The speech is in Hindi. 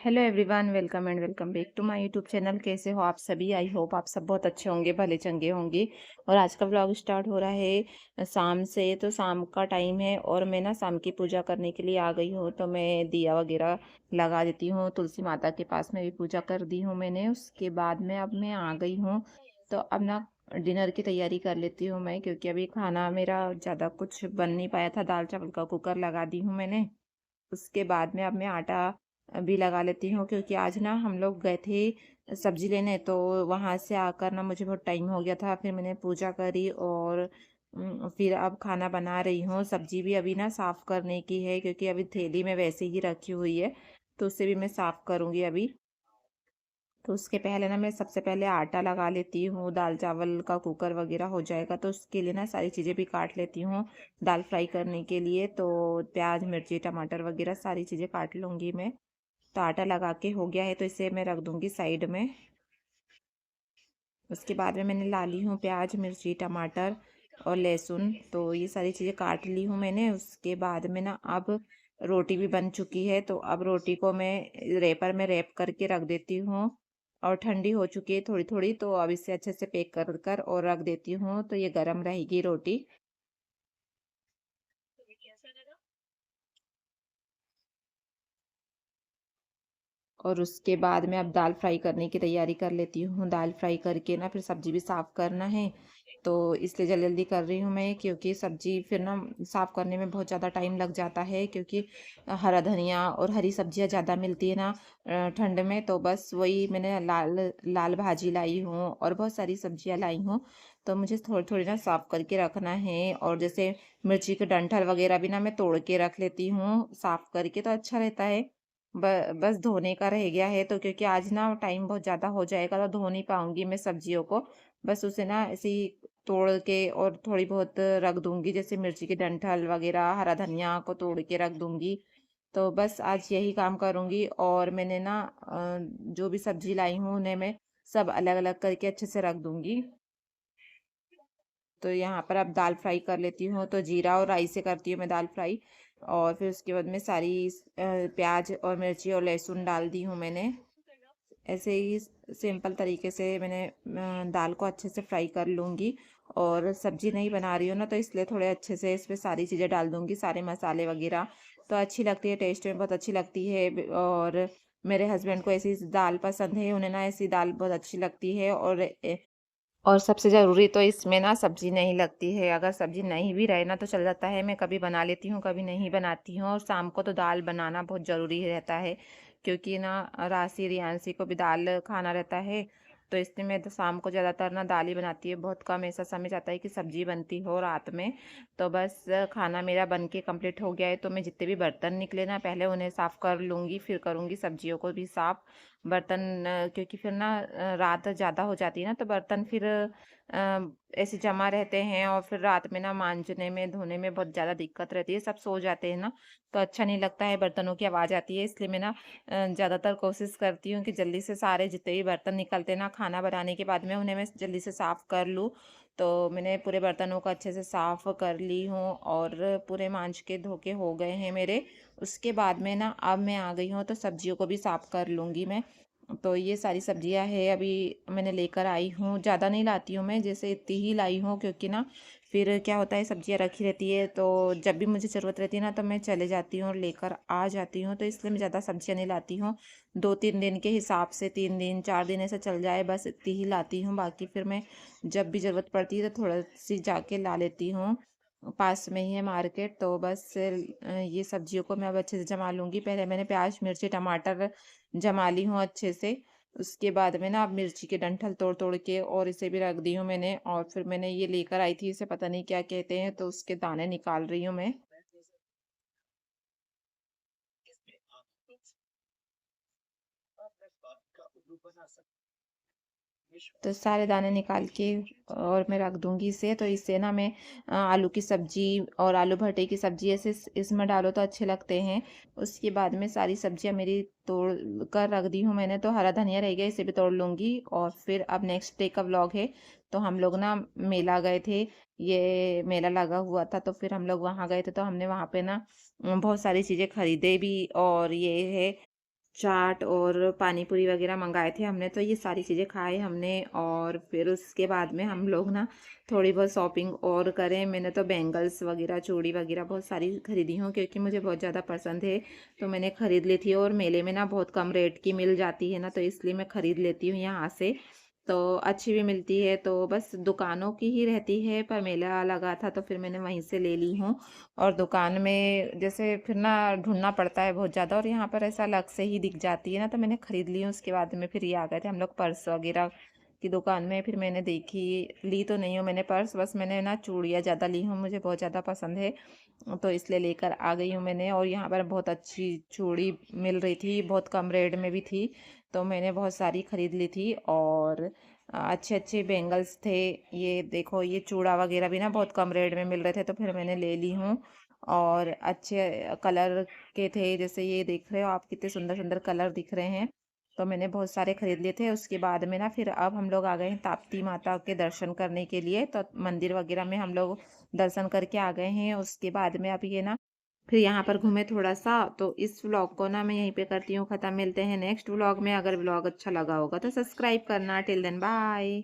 Hello everyone, welcome and welcome back to my YouTube channel. कैसे हो आप सभी? आई होप आप सब बहुत अच्छे होंगे, भले चंगे होंगे। और आज का व्लॉग स्टार्ट हो रहा है शाम से। तो शाम का टाइम है और मैं ना शाम की पूजा करने के लिए आ गई हूँ। तो मैं दिया वगैरह लगा देती हूँ, तुलसी माता के पास में भी पूजा कर दी हूँ मैंने। उसके बाद में अब मैं आ गई हूँ। तो अब ना डिनर की तैयारी कर लेती हूँ मैं, क्योंकि अभी खाना मेरा ज़्यादा कुछ बन नहीं पाया था। दाल चावल का कुकर लगा दी हूँ मैंने। उसके बाद में अब मैं आटा भी लगा लेती हूँ, क्योंकि आज ना हम लोग गए थे सब्जी लेने। तो वहाँ से आकर ना मुझे बहुत टाइम हो गया था। फिर मैंने पूजा करी और फिर अब खाना बना रही हूँ। सब्जी भी अभी ना साफ़ करने की है, क्योंकि अभी थैली में वैसे ही रखी हुई है। तो उससे भी मैं साफ़ करूँगी अभी। तो उसके पहले ना मैं सबसे पहले आटा लगा लेती हूँ। दाल चावल का कुकर वगैरह हो जाएगा, तो उसके लिए ना सारी चीज़ें भी काट लेती हूँ दाल फ्राई करने के लिए। तो प्याज, मिर्ची, टमाटर वगैरह सारी चीज़ें काट लूँगी मैं। तो आटा लगा के हो गया है, तो इसे मैं रख दूँगी साइड में। उसके बाद में मैंने ला ली हूँ प्याज, मिर्ची, टमाटर और लहसुन। तो ये सारी चीज़ें काट ली हूँ मैंने। उसके बाद में ना अब रोटी भी बन चुकी है। तो अब रोटी को मैं रेपर में रैप करके रख देती हूँ। और ठंडी हो चुकी है थोड़ी थोड़ी, तो अब इसे अच्छे से पैक कर कर और रख देती हूँ। तो ये गर्म रहेगी रोटी। और उसके बाद में अब दाल फ्राई करने की तैयारी कर लेती हूँ। दाल फ्राई करके ना फिर सब्जी भी साफ़ करना है। तो इसलिए जल्दी जल्दी कर रही हूँ मैं, क्योंकि सब्जी फिर ना साफ़ करने में बहुत ज़्यादा टाइम लग जाता है। क्योंकि हरा धनिया और हरी सब्जियाँ ज़्यादा मिलती है ना ठंड में। तो बस वही मैंने लाल लाल भाजी लाई हूँ और बहुत सारी सब्जियाँ लाई हूँ। तो मुझे थोड़ी थोड़ी ना साफ़ करके रखना है। और जैसे मिर्ची के डंठल वगैरह भी ना मैं तोड़ के रख लेती हूँ साफ़ करके, तो अच्छा रहता है। बस धोने का रह गया है। तो क्योंकि आज ना टाइम बहुत ज़्यादा हो जाएगा, तो धो नहीं पाऊंगी मैं सब्जियों को। बस उसे ना ऐसे ही तोड़ के और थोड़ी बहुत रख दूंगी, जैसे मिर्ची के डंठल वगैरह, हरा धनिया को तोड़ के रख दूंगी। तो बस आज यही काम करूंगी। और मैंने ना जो भी सब्जी लाई हूँ उन्हें मैं सब अलग अलग करके अच्छे से रख दूंगी। तो यहाँ पर अब दाल फ्राई कर लेती हूँ। तो जीरा और राई से करती हूँ मैं दाल फ्राई। और फिर उसके बाद में सारी प्याज और मिर्ची और लहसुन डाल दी हूँ मैंने। ऐसे ही सिंपल तरीके से मैंने दाल को अच्छे से फ्राई कर लूँगी। और सब्जी नहीं बना रही हूँ ना, तो इसलिए थोड़े अच्छे से इसमें सारी चीज़ें डाल दूँगी, सारे मसाले वगैरह। तो अच्छी लगती है, टेस्ट में बहुत अच्छी लगती है। और मेरे हस्बैंड को ऐसी दाल पसंद है, उन्हें ना ऐसी दाल बहुत अच्छी लगती है। और सबसे ज़रूरी तो इसमें ना सब्ज़ी नहीं लगती है। अगर सब्ज़ी नहीं भी रहे ना तो चल जाता है, मैं कभी बना लेती हूँ, कभी नहीं बनाती हूँ। और शाम को तो दाल बनाना बहुत ज़रूरी रहता है, क्योंकि ना राशि रियांशी को भी दाल खाना रहता है। तो इसलिए मैं तो शाम को ज़्यादातर ना दाल ही बनाती है। बहुत कम ऐसा समय जाता है कि सब्ज़ी बनती हो रात में। तो बस खाना मेरा बन के कंप्लीट हो गया है। तो मैं जितने भी बर्तन निकले ना पहले उन्हें साफ़ कर लूँगी, फिर करूँगी सब्जियों को भी साफ़। बर्तन क्योंकि फिर ना रात ज़्यादा हो जाती है ना, तो बर्तन फिर ऐसे जमा रहते हैं। और फिर रात में ना मांजने में, धोने में बहुत ज़्यादा दिक्कत रहती है। सब सो जाते हैं ना, तो अच्छा नहीं लगता है, बर्तनों की आवाज़ आती है। इसलिए मैं ना ज़्यादातर कोशिश करती हूँ कि जल्दी से सारे जितने भी बर्तन निकलते हैं ना खाना बनाने के बाद में, उन्हें मैं जल्दी से साफ़ कर लूँ। तो मैंने पूरे बर्तनों को अच्छे से साफ़ कर ली हूँ और पूरे मांज के धो के हो गए हैं मेरे। उसके बाद में ना अब मैं आ गई हूँ, तो सब्जियों को भी साफ़ कर लूँगी मैं। तो ये सारी सब्जियां है अभी मैंने लेकर आई हूँ। ज़्यादा नहीं लाती हूँ मैं, जैसे इतनी ही लाई हूँ, क्योंकि ना फिर क्या होता है सब्जियां रखी रहती है, तो जब भी मुझे ज़रूरत रहती है ना तो मैं चले जाती हूँ और लेकर आ जाती हूँ। तो इसलिए मैं ज़्यादा सब्जियां नहीं लाती हूँ। 2-3 दिन के हिसाब से, 3 दिन 4 दिन ऐसा चल जाए, बस इतनी ही लाती हूँ। बाकी फिर मैं जब भी ज़रूरत पड़ती है तो थोड़ा सी जाके ला लेती हूँ। पास में ही है मार्केट। तो बस ये सब्जियों को मैं अब अच्छे से जमा लूँगी। पहले मैंने प्याज, मिर्ची, टमाटर जमा ली हूँ अच्छे से। उसके बाद में ना अब मिर्ची के डंठल तोड़ तोड़ के और इसे भी रख दी हूँ मैंने। और फिर मैंने ये लेकर आई थी, इसे पता नहीं क्या कहते हैं, तो उसके दाने निकाल रही हूँ मैं। तो सारे दाने निकाल के और मैं रख दूंगी इसे। तो इससे ना मैं आलू की सब्जी और आलू भटे की सब्जी ऐसे इसमें डालो तो अच्छे लगते हैं। उसके बाद में सारी सब्जियां मेरी तोड़ कर रख दी हूँ मैंने। तो हरा धनिया रह गया, इसे भी तोड़ लूंगी। और फिर अब नेक्स्ट डे का व्लॉग है। तो हम लोग ना मेला गए थे, ये मेला लगा हुआ था, तो फिर हम लोग वहाँ गए थे। तो हमने वहाँ पे ना बहुत सारी चीज़ें खरीदे भी। और ये है चाट और पानी पूरी वगैरह मंगाए थे हमने, तो ये सारी चीज़ें खाए हमने। और फिर उसके बाद में हम लोग ना थोड़ी बहुत शॉपिंग और करें। मैंने तो बैंगल्स वगैरह, चूड़ी वगैरह बहुत सारी खरीदी हूँ, क्योंकि मुझे बहुत ज़्यादा पसंद है, तो मैंने ख़रीद ली थी। और मेले में ना बहुत कम रेट की मिल जाती है ना, तो इसलिए मैं ख़रीद लेती हूँ यहाँ से, तो अच्छी भी मिलती है। तो बस दुकानों की ही रहती है, पर मेला लगा था तो फिर मैंने वहीं से ले ली हूँ। और दुकान में जैसे फिर ना ढूंढना पड़ता है बहुत ज़्यादा, और यहाँ पर ऐसा अलग से ही दिख जाती है ना, तो मैंने ख़रीद ली हूँ। उसके बाद में फिर ये आ गए थे हम लोग पर्स वगैरह की दुकान में। फिर मैंने देखी, ली तो नहीं हूँ मैंने पर्स, बस मैंने ना चूड़ियाँ ज़्यादा ली हूँ, मुझे बहुत ज़्यादा पसंद है, तो इसलिए लेकर आ गई हूँ मैंने। और यहाँ पर बहुत अच्छी चूड़ी मिल रही थी, बहुत कम रेट में भी थी, तो मैंने बहुत सारी खरीद ली थी। और अच्छे अच्छे बैंगल्स थे, ये देखो, ये चूड़ा वगैरह भी ना बहुत कम रेट में मिल रहे थे, तो फिर मैंने ले ली हूँ। और अच्छे कलर के थे, जैसे ये देख रहे हो आप, कितने सुंदर सुंदर कलर दिख रहे हैं, तो मैंने बहुत सारे खरीद लिए थे। उसके बाद में ना फिर अब हम लोग आ गए हैं ताप्ती माता के दर्शन करने के लिए, तो मंदिर वगैरह में हम लोग दर्शन करके आ गए हैं। उसके बाद में अब ये ना फिर यहाँ पर घूमे थोड़ा सा, तो इस व्लॉग को ना मैं यहीं पे करती हूँ ख़त्म। मिलते हैं नेक्स्ट व्लॉग में। अगर व्लॉग अच्छा लगा होगा तो सब्सक्राइब करना। Till then bye.